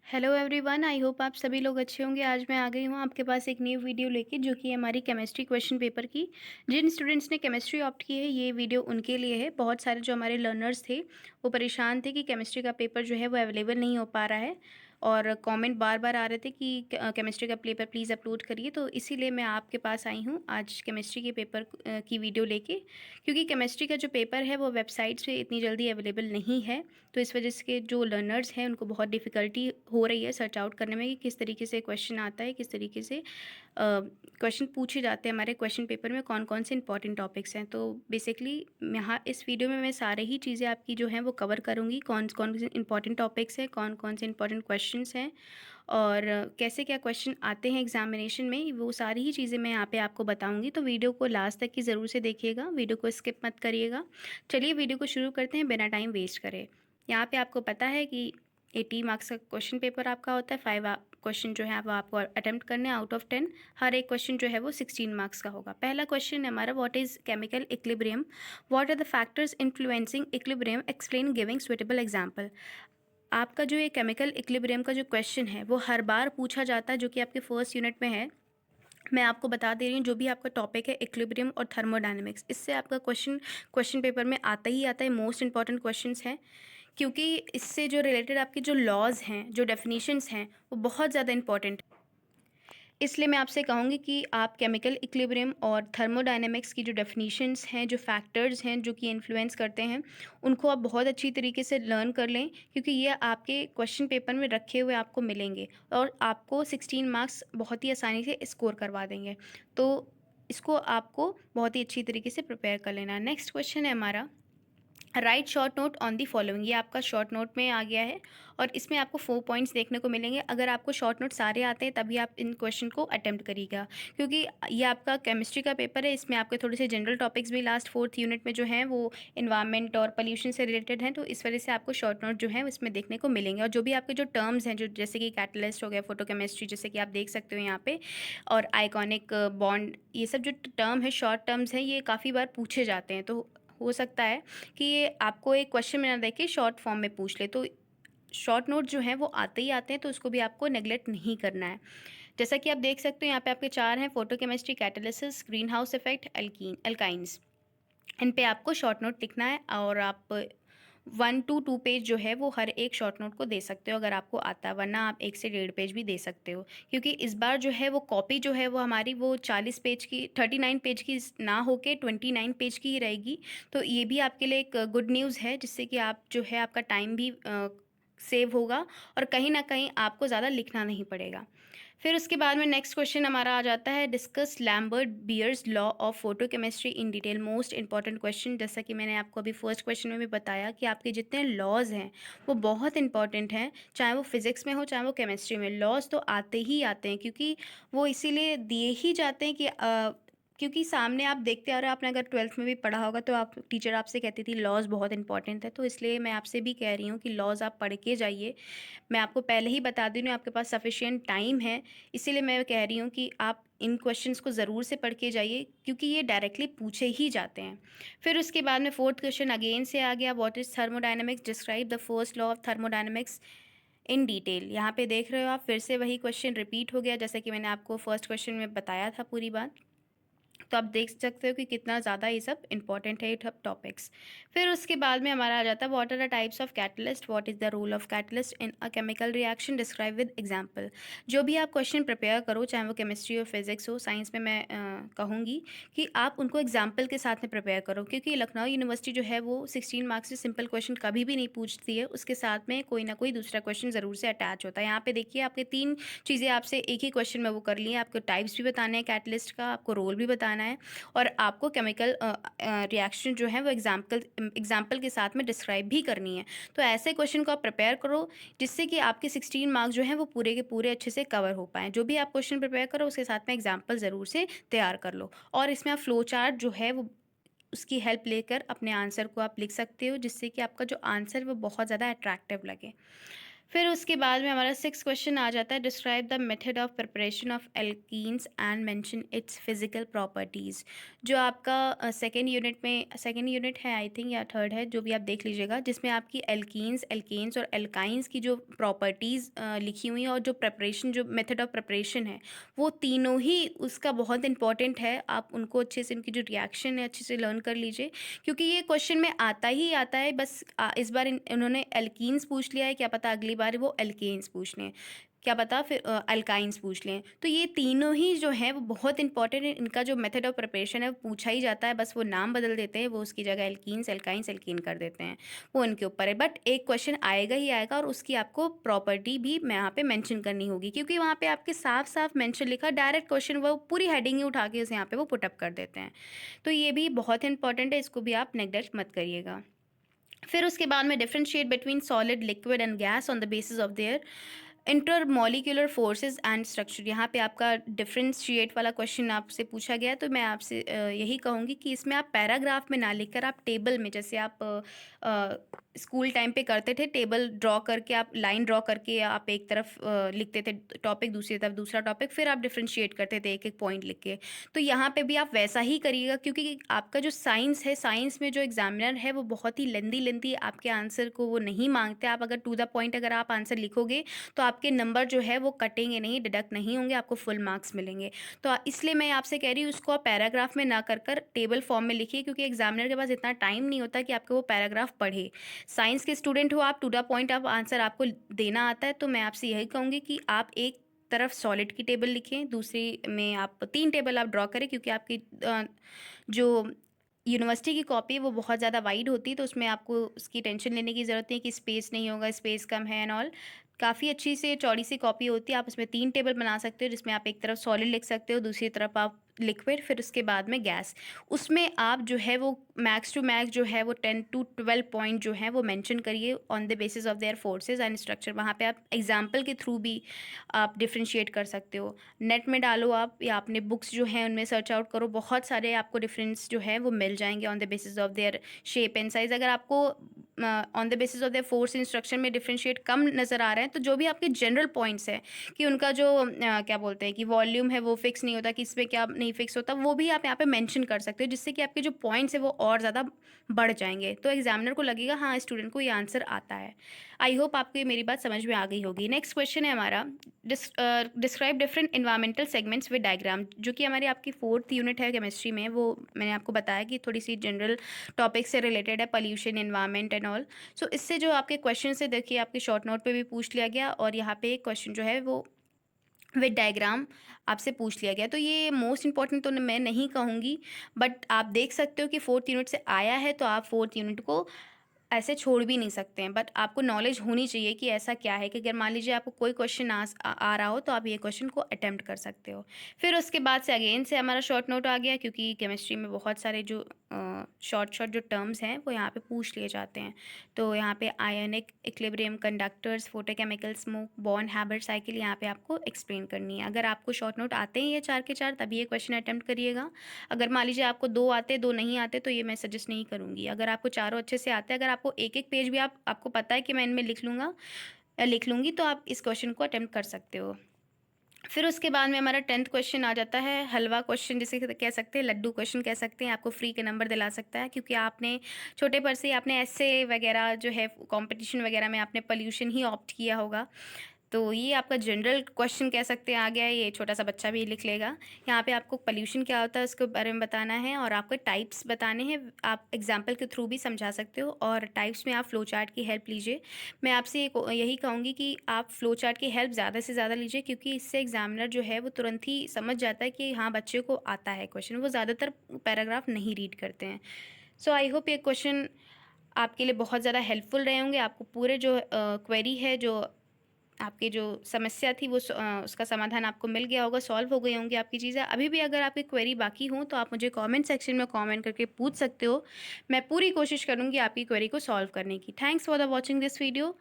Hello everyone, I hope आप सभी लोग अच्छे होंगे। आज मैं आ गई हूँ आपके पास एक न्यू वीडियो लेके, जो कि हमारी केमिस्ट्री क्वेश्चन पेपर की। जिन स्टूडेंट्स ने केमिस्ट्री ऑप्ट की है, ये वीडियो उनके लिए है। बहुत सारे जो हमारे लर्नर्स थे वो परेशान थे कि केमिस्ट्री का पेपर जो है वो अवेलेबल नहीं हो पा रहा है, और कमेंट बार बार आ रहे थे कि केमिस्ट्री का पेपर प्लीज़ अपलोड करिए। तो इसीलिए मैं आपके पास आई हूँ आज केमिस्ट्री के पेपर की वीडियो लेके, क्योंकि केमिस्ट्री का जो पेपर है वो वेबसाइट्स पे इतनी जल्दी अवेलेबल नहीं है। तो इस वजह से जो लर्नर्स हैं उनको बहुत डिफ़िकल्टी हो रही है सर्च आउट करने में कि किस तरीके से क्वेश्चन आता है, किस तरीके से क्वेश्चन पूछे जाते हैं हमारे क्वेश्चन पेपर में, कौन कौन से इंपॉर्टेंट टॉपिक्स हैं। तो बेसिकली यहाँ इस वीडियो में मैं सारे ही चीज़ें आपकी जो हैं वो कवर करूँगी, कौन कौन से इंपॉर्टेंट टॉपिक्स हैं, कौन कौन से इंपॉर्टेंट क्वेश्चंस हैं, और कैसे क्या क्वेश्चन आते हैं एग्जामिनेशन में, वो सारी ही चीज़ें मैं यहाँ पे आपको बताऊँगी। तो वीडियो को लास्ट तक की ज़रूर से देखिएगा, वीडियो को स्किप मत करिएगा। चलिए वीडियो को शुरू करते हैं बिना टाइम वेस्ट करे। यहाँ पे आपको पता है कि 80 मार्क्स का क्वेश्चन पेपर आपका होता है। 5 क्वेश्चन जो है वो आपको अटेम्प्ट करने आउट ऑफ 10। हर एक क्वेश्चन जो है वो 16 मार्क्स का होगा। पहला क्वेश्चन है हमारा, what is chemical equilibrium, what are the factors influencing equilibrium, explain giving suitable example. आपका जो ये केमिकल इक्विलिब्रियम का जो क्वेश्चन है वो हर बार पूछा जाता है, जो कि आपके फर्स्ट यूनिट में है। मैं आपको बता दे रही हूँ, जो भी आपका टॉपिक है इक्विलिब्रियम और थर्मोडायनेमिक्स, इससे आपका क्वेश्चन पेपर में आता ही आता है। मोस्ट इंपॉर्टेंट क्वेश्चंस हैं, क्योंकि इससे जो रिलेटेड आपके जो लॉज हैं, जो डेफिनेशंस हैं, वो बहुत ज़्यादा इंपॉर्टेंट। इसलिए मैं आपसे कहूँगी कि आप केमिकल इक्विलिब्रियम और थर्मोडायनेमिक्स की जो डेफिनेशंस हैं, जो फैक्टर्स हैं जो कि इन्फ्लुएंस करते हैं, उनको आप बहुत अच्छी तरीके से लर्न कर लें, क्योंकि ये आपके क्वेश्चन पेपर में रखे हुए आपको मिलेंगे और आपको 16 मार्क्स बहुत ही आसानी से स्कोर करवा देंगे। तो इसको आपको बहुत ही अच्छी तरीके से प्रिपेयर कर लेना है। नेक्स्ट क्वेश्चन है हमारा, right short note on the following. ये आपका शॉर्ट नोट में आ गया है और इसमें आपको 4 पॉइंट्स देखने को मिलेंगे। अगर आपको शॉर्ट नोट सारे आते हैं तभी आप इन क्वेश्चन को अटेम्प्ट करिएगा, क्योंकि ये आपका केमिस्ट्री का पेपर है। इसमें आपके थोड़े से जनरल टॉपिक्स भी लास्ट 4th यूनिट में जो हैं वो इन्वायरमेंट और पोल्यूशन से रिलेटेड हैं। तो इस वजह से आपको शॉर्ट नोट जो है इसमें देखने को मिलेंगे, और जो भी आपके जो टर्म्स हैं, जो जैसे कि कैटलिस्ट हो गया, फोटोकेमिस्ट्री, जैसे कि आप देख सकते हो यहाँ पे, और आइकॉनिक बॉन्ड, ये सब जो टर्म है, शॉर्ट टर्म्स हैं, ये काफ़ी बार पूछे जाते हैं। तो हो सकता है कि ये आपको एक क्वेश्चन में ना देके शॉर्ट फॉर्म में पूछ ले। तो शॉर्ट नोट जो हैं वो आते ही आते हैं, तो उसको भी आपको नेगलेक्ट नहीं करना है। जैसा कि आप देख सकते हो यहाँ पे आपके 4 हैं, photochemistry, catalysis, green house effect, alkynes. इन पे आपको शॉर्ट नोट लिखना है, और आप 1 to 2 पेज जो है वो हर एक शॉर्ट नोट को दे सकते हो अगर आपको आता है, वरना आप 1 से 1.5 पेज भी दे सकते हो, क्योंकि इस बार जो है वो कॉपी जो है वो हमारी वो 40 पेज की, 39 पेज की ना होके 29 पेज की ही रहेगी। तो ये भी आपके लिए एक गुड न्यूज़ है, जिससे कि आप जो है आपका टाइम भी सेव होगा, और कहीं ना कहीं आपको ज़्यादा लिखना नहीं पड़ेगा। फिर उसके बाद में नेक्स्ट क्वेश्चन हमारा आ जाता है, discuss Lambert bears law of photochemistry in detail. Most important question, जैसा कि मैंने आपको अभी फर्स्ट क्वेश्चन में भी बताया कि आपके जितने लॉज हैं वो बहुत इंपॉर्टेंट हैं, चाहे वो फिजिक्स में हो चाहे वो केमिस्ट्री में। लॉज तो आते ही आते हैं, क्योंकि वो इसीलिए दिए ही जाते हैं कि क्योंकि सामने आप देखते आ रहे हो, आपने अगर 12th में भी पढ़ा होगा तो आप टीचर आपसे कहती थी लॉज बहुत इंपॉर्टेंट है। तो इसलिए मैं आपसे भी कह रही हूँ कि लॉज आप पढ़ के जाइए। मैं आपको पहले ही बता दी हूँ, आपके पास सफिशिएंट टाइम है, इसीलिए मैं कह रही हूँ कि आप इन क्वेश्चंस को ज़रूर से पढ़ के जाइए, क्योंकि ये डायरेक्टली पूछे ही जाते हैं। फिर उसके बाद में फोर्थ क्वेश्चन अगेन से आ गया, what is thermodynamics, describe the first law of thermodynamics in detail. यहाँ पे देख रहे हो आप, फिर से वही क्वेश्चन रिपीट हो गया, जैसा कि मैंने आपको फर्स्ट क्वेश्चन में बताया था पूरी बात। तो आप देख सकते हो कि कितना ज़्यादा ये सब इंपॉर्टेंट है, ये सब टॉपिक्स। फिर उसके बाद में हमारा आ जाता है, what are the types of catalyst, what is the role of catalyst in a chemical reaction, describe with example. जो भी आप क्वेश्चन प्रिपेयर करो, चाहे वो केमिस्ट्री हो, फिजिक्स हो, साइंस में मैं कहूँगी कि आप उनको एग्जाम्पल के साथ में प्रिपेयर करो, क्योंकि लखनऊ यूनिवर्सिटी जो है वो 16 मार्क्स से सिंपल क्वेश्चन कभी भी नहीं पूछती है, उसके साथ में कोई ना कोई दूसरा क्वेश्चन ज़रूर से अटैच होता है। यहाँ पे देखिए, आपके 3 चीज़ें आपसे एक ही क्वेश्चन में वो कर ली हैं। आपको टाइप्स भी बताने हैं कैटलिस्ट का, आपको रोल भी बताना है, और आपको केमिकल रिएक्शन जो है वो एग्जाम्पल के साथ में डिस्क्राइब भी करनी है। तो ऐसे क्वेश्चन को आप प्रिपेयर करो, जिससे कि आपके 16 मार्क्स जो हैं वो पूरे के पूरे अच्छे से कवर हो पाएँ। जो भी आप क्वेश्चन प्रिपेयर करो उसके साथ में एग्जाम्पल ज़रूर से तैयार कर लो, और इसमें आप फ्लो चार्ट जो है वो उसकी हेल्प लेकर अपने आंसर को आप लिख सकते हो, जिससे कि आपका जो आंसर वो बहुत ज़्यादा अट्रैक्टिव लगे। फिर उसके बाद में हमारा 6 क्वेश्चन आ जाता है, describe the method of preparation of alkenes and mention it's physical properties. जो आपका सेकेंड यूनिट में, सेकेंड यूनिट है आई थिंक या थर्ड है, जो भी आप देख लीजिएगा, जिसमें आपकी एल्कीन्स, एल्केन्स और एल्काइंस की जो प्रॉपर्टीज़ लिखी हुई हैं और जो प्रिपरेशन, जो मेथड ऑफ प्रिपरेशन है, वो तीनों ही उसका बहुत इंपॉर्टेंट है। आप उनको अच्छे से, उनकी जो रिएक्शन है अच्छे से लर्न कर लीजिए, क्योंकि ये क्वेश्चन में आता ही आता है। बस इस बार इन्होंने एल्कीन्स पूछ लिया है, क्या पता अगली बार वो एल्केन्स पूछ लें, क्या पता फिर अल्काइंस पूछ लें। तो ये तीनों ही जो हैं वो बहुत इंपॉर्टेंट है। इनका जो मेथड ऑफ प्रिपरेशन है वो पूछा ही जाता है, बस वो नाम बदल देते हैं, वो उसकी जगह एल्कीन्स, एल्काइंस, एल्कीन कर देते हैं, वो इनके ऊपर है। बट एक क्वेश्चन आएगा ही आएगा, और उसकी आपको प्रॉपर्टी भी मैं यहाँ पे मेंशन करनी होगी, क्योंकि वहाँ पे आपके साफ साफ मेंशन लिखा, डायरेक्ट क्वेश्चन वो पूरी हेडिंग ही उठा के उसे यहाँ पे वो पुटअप कर देते हैं। तो ये भी बहुत इंपॉर्टेंट है, इसको भी आप नेग्लेक्ट मत करिएगा। फिर उसके बाद में differentiate between solid, liquid and gas on the basis of their intermolecular forces and structure. यहाँ पे आपका डिफरेंशिएट वाला क्वेश्चन आपसे पूछा गया है, तो मैं आपसे यही कहूँगी कि इसमें आप पैराग्राफ में ना लिखकर आप टेबल में, जैसे आप स्कूल टाइम पे करते थे, टेबल ड्रॉ करके, आप लाइन ड्रॉ करके आप एक तरफ लिखते थे टॉपिक, दूसरी तरफ दूसरा टॉपिक, फिर आप डिफरेंशिएट करते थे एक एक पॉइंट लिख के। तो यहाँ पे भी आप वैसा ही करिएगा, क्योंकि आपका जो साइंस है, साइंस में जो एग्जामिनर है वो बहुत ही लेंदी आपके आंसर को वो नहीं मांगते। आप अगर टू द पॉइंट अगर आप आंसर लिखोगे तो आपके नंबर जो है वो कटेंगे नहीं, डिडक्ट नहीं होंगे, आपको फुल मार्क्स मिलेंगे। तो इसलिए मैं आपसे कह रही हूँ, उसको आप पैराग्राफ में ना कर टेबल फॉर्म में लिखिए, क्योंकि एग्जामिनर के पास इतना टाइम नहीं होता कि आपको वो पैराग्राफ पढ़े। साइंस के स्टूडेंट हो आप, टू द पॉइंट आप आंसर आपको देना आता है, तो मैं आपसे यही कहूँगी कि आप एक तरफ सॉलिड की टेबल लिखें, दूसरी में आप 3 टेबल आप ड्रॉ करें, क्योंकि आपकी जो यूनिवर्सिटी की कॉपी है वो बहुत ज़्यादा वाइड होती है, तो उसमें आपको उसकी टेंशन लेने की ज़रूरत नहीं है कि स्पेस नहीं होगा, स्पेस कम है एंड ऑल। काफ़ी अच्छी से चौड़ी सी कॉपी होती है, आप उसमें 3 टेबल बना सकते हो, जिसमें आप एक तरफ सॉलिड लिख सकते हो, दूसरी तरफ आप लिक्विड, फिर उसके बाद में गैस। उसमें आप जो है वो मैक्स टू मैक्स जो है वो 10 टू 12 पॉइंट जो है वो मेंशन करिए on the basis of their forces and structure. वहाँ पे आप एग्जांपल के थ्रू भी आप डिफरेंशिएट कर सकते हो। नेट में डालो आप, या अपने बुक्स जो हैं उनमें सर्च आउट करो, बहुत सारे आपको डिफरेंस जो है वो मिल जाएंगे on the basis of their shape and size. अगर आपको on the basis of their force instruction में डिफरेंशिएट कम नज़र आ रहे हैं, तो जो भी आपके जनरल पॉइंट्स हैं कि उनका जो क्या बोलते हैं कि वॉल्यूम है वो फिक्स नहीं होता, कि इसमें क्या नहीं फिक्स होता, वो भी आप यहाँ पे मेंशन कर सकते हो, जिससे कि आपके जो पॉइंट्स है वो और ज़्यादा बढ़ जाएंगे, तो एग्जामिनर को लगेगा हाँ स्टूडेंट को ये आंसर आता है। आई होप आपको ये मेरी बात समझ में आ गई होगी। नेक्स्ट क्वेश्चन है हमारा, describe different environmental segments with diagram, जो कि हमारी आपकी 4th यूनिट है केमिस्ट्री में। वो मैंने आपको बताया कि थोड़ी सी जनरल टॉपिक से रिलेटेड है, पॉल्यूशन, एनवायरनमेंट एंड ऑल। सो इससे जो आपके क्वेश्चन से देखिए, आपके शॉर्ट नोट पे भी पूछ लिया गया, और यहाँ पे एक क्वेश्चन जो है वो विद डायग्राम आपसे पूछ लिया गया। तो ये मोस्ट इंपॉर्टेंट तो मैं नहीं कहूँगी, बट आप देख सकते हो कि 4th यूनिट से आया है, तो आप 4th यूनिट को ऐसे छोड़ भी नहीं सकते हैं। बट आपको नॉलेज होनी चाहिए कि ऐसा क्या है, कि अगर मान लीजिए आपको कोई क्वेश्चन आ रहा हो, तो आप ये क्वेश्चन को अटेम्प्ट कर सकते हो। फिर उसके बाद से अगेन से हमारा शॉर्ट नोट आ गया, क्योंकि केमिस्ट्री में बहुत सारे जो शॉर्ट जो टर्म्स हैं वो यहाँ पे पूछ लिए जाते हैं। तो यहाँ पे ionic equilibrium, conductors, photochemical, smoke, bond, habit cycle यहाँ पे आपको एक्सप्लेन करनी है। अगर आपको शॉर्ट नोट आते हैं ये 4 के 4, तभी ये क्वेश्चन अटेम्प्ट करिएगा। अगर मान लीजिए आपको 2 आते, 2 नहीं आते, तो ये मैं सजेस्ट नहीं करूँगी। अगर आपको चारों अच्छे से आते हैं, अगर आपको एक एक पेज भी आपको पता है कि मैं इनमें लिख लूँगा या लिख लूँगी, तो आप इस क्वेश्चन को अटेम्प्ट कर सकते हो। फिर उसके बाद में हमारा 10th क्वेश्चन आ जाता है, हलवा क्वेश्चन जिसे कह सकते हैं, लड्डू क्वेश्चन कह सकते हैं। आपको फ्री के नंबर दिला सकता है, क्योंकि आपने छोटे पर से ही आपने ऐसे वगैरह जो है कंपटीशन वगैरह में आपने पोल्यूशन ही ऑप्ट किया होगा। तो ये आपका जनरल क्वेश्चन कह सकते हैं आ गया है, ये छोटा सा बच्चा भी लिख लेगा। यहाँ पे आपको पोल्यूशन क्या होता है उसके बारे में बताना है, और आपको टाइप्स बताने हैं। आप एग्जांपल के थ्रू भी समझा सकते हो, और टाइप्स में आप फ्लो चार्ट की हेल्प लीजिए। मैं आपसे यही कहूँगी कि आप फ्लो चार्ट की हेल्प ज़्यादा से ज़्यादा लीजिए, क्योंकि इससे एग्जामिनर जो है वो तुरंत ही समझ जाता है कि हाँ बच्चे को आता है क्वेश्चन। वो ज़्यादातर पैराग्राफ नहीं रीड करते हैं। सो आई होप ये क्वेश्चन आपके लिए बहुत ज़्यादा हेल्पफुल रहे होंगे। आपको पूरे जो क्वेरी है, जो आपकी जो समस्या थी वो उसका समाधान आपको मिल गया होगा, सॉल्व हो गई होंगी आपकी चीज़ें। अभी भी अगर आपकी क्वेरी बाकी हो, तो आप मुझे कमेंट सेक्शन में कमेंट करके पूछ सकते हो। मैं पूरी कोशिश करूँगी आपकी क्वेरी को सॉल्व करने की। Thanks for the watching this video.